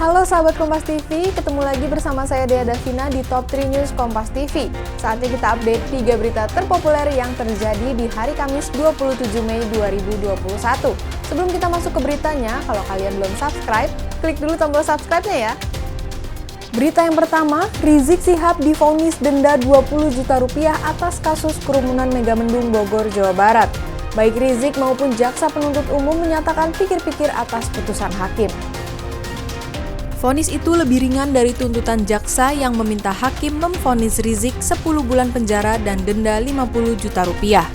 Halo sahabat Kompas TV, ketemu lagi bersama saya Dea Davina di Top 3 News Kompas TV. Saatnya kita update 3 berita terpopuler yang terjadi di hari Kamis 27 Mei 2021. Sebelum kita masuk ke beritanya, kalau kalian belum subscribe, klik dulu tombol subscribe-nya ya. Berita yang pertama, Rizik Syihab divonis denda 20 juta rupiah atas kasus kerumunan Megamendung Bogor, Jawa Barat. Baik Rizik maupun jaksa penuntut umum menyatakan pikir-pikir atas putusan hakim. Vonis itu lebih ringan dari tuntutan jaksa yang meminta hakim memvonis Rizik 10 bulan penjara dan denda 50 juta rupiah.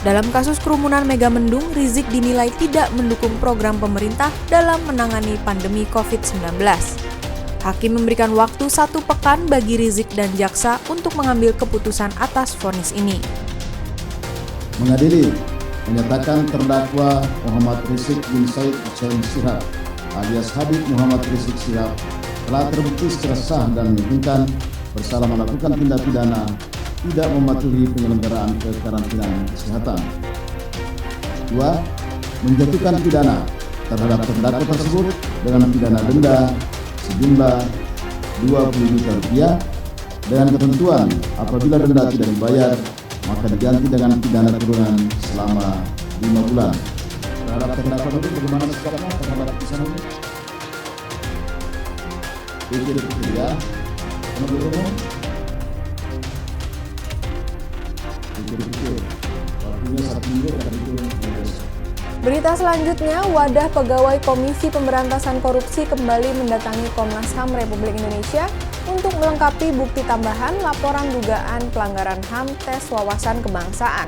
Dalam kasus kerumunan Megamendung, Rizik dinilai tidak mendukung program pemerintah dalam menangani pandemi COVID-19. Hakim memberikan waktu 1 pekan bagi Rizik dan jaksa untuk mengambil keputusan atas vonis ini. Mengadili, menyatakan terdakwa Muhammad Rizik bin Said Hussein Syihab alias Habib Muhammad Rizik Syihab telah terbukti secara sah dan meyakinkan bersalah melakukan tindak pidana tidak mematuhi penyelenggaraan kekarantinaan kesehatan. 2. Menjatuhkan pidana terhadap terdakwa tersebut dengan pidana denda sejumlah 20 juta rupiah dengan ketentuan apabila denda tidak dibayar maka diganti dengan pidana kurungan selama 5 bulan. Terhadap terdakwa itu bagaimana sikapnya terhadap putusan ini? Pikir-pikir ya, penuntut umum. Pikir-pikir, waktunya 1 minggu akan itu. Berita selanjutnya, wadah pegawai Komisi Pemberantasan Korupsi kembali mendatangi Komnas HAM Republik Indonesia untuk melengkapi bukti tambahan laporan dugaan pelanggaran HAM tes wawasan kebangsaan.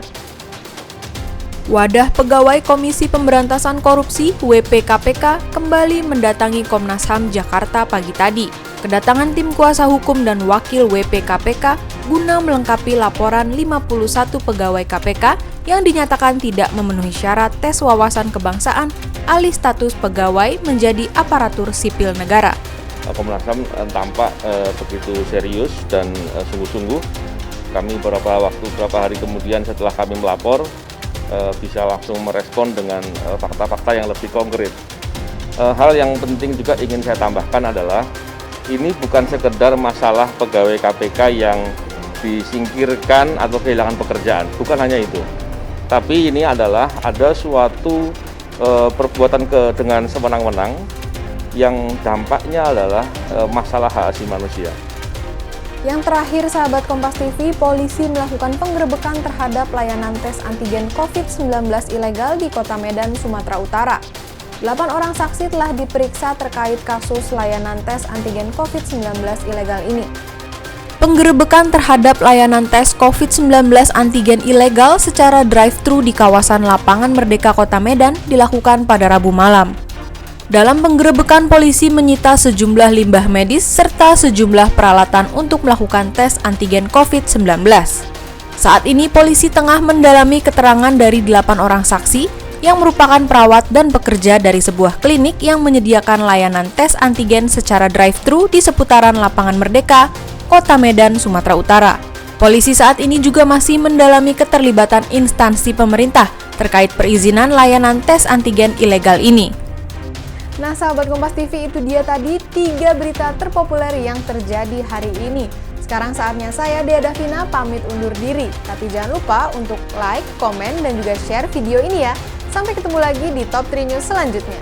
Wadah Pegawai Komisi Pemberantasan Korupsi (WPKPK) kembali mendatangi Komnas HAM Jakarta pagi tadi. Kedatangan tim kuasa hukum dan wakil WPKPK guna melengkapi laporan 51 pegawai KPK yang dinyatakan tidak memenuhi syarat tes wawasan kebangsaan alih status pegawai menjadi aparatur sipil negara. Komnas HAM tampak begitu serius dan sungguh-sungguh. Kami beberapa hari kemudian setelah kami melapor, bisa langsung merespon dengan fakta-fakta yang lebih konkret. Hal yang penting juga ingin saya tambahkan adalah ini bukan sekedar masalah pegawai KPK yang disingkirkan atau kehilangan pekerjaan, bukan hanya itu. Tapi ini adalah ada suatu perbuatan dengan sewenang-wenang yang dampaknya adalah masalah hak asasi manusia. Yang terakhir, sahabat Kompas TV, polisi melakukan penggerebekan terhadap layanan tes antigen COVID-19 ilegal di Kota Medan, Sumatera Utara. 8 orang saksi telah diperiksa terkait kasus layanan tes antigen COVID-19 ilegal ini. Penggerebekan terhadap layanan tes COVID-19 antigen ilegal secara drive-thru di kawasan Lapangan Merdeka Kota Medan dilakukan pada Rabu malam. Dalam penggerebekan, polisi menyita sejumlah limbah medis serta sejumlah peralatan untuk melakukan tes antigen COVID-19. Saat ini polisi tengah mendalami keterangan dari 8 orang saksi yang merupakan perawat dan pekerja dari sebuah klinik yang menyediakan layanan tes antigen secara drive-thru di seputaran Lapangan Merdeka, Kota Medan, Sumatera Utara. Polisi saat ini juga masih mendalami keterlibatan instansi pemerintah terkait perizinan layanan tes antigen ilegal ini. Nah, sahabat Kompas TV, itu dia tadi 3 berita terpopuler yang terjadi hari ini. Sekarang saatnya saya, Dea Davina, pamit undur diri. Tapi jangan lupa untuk like, komen, dan juga share video ini ya. Sampai ketemu lagi di Top 3 News selanjutnya.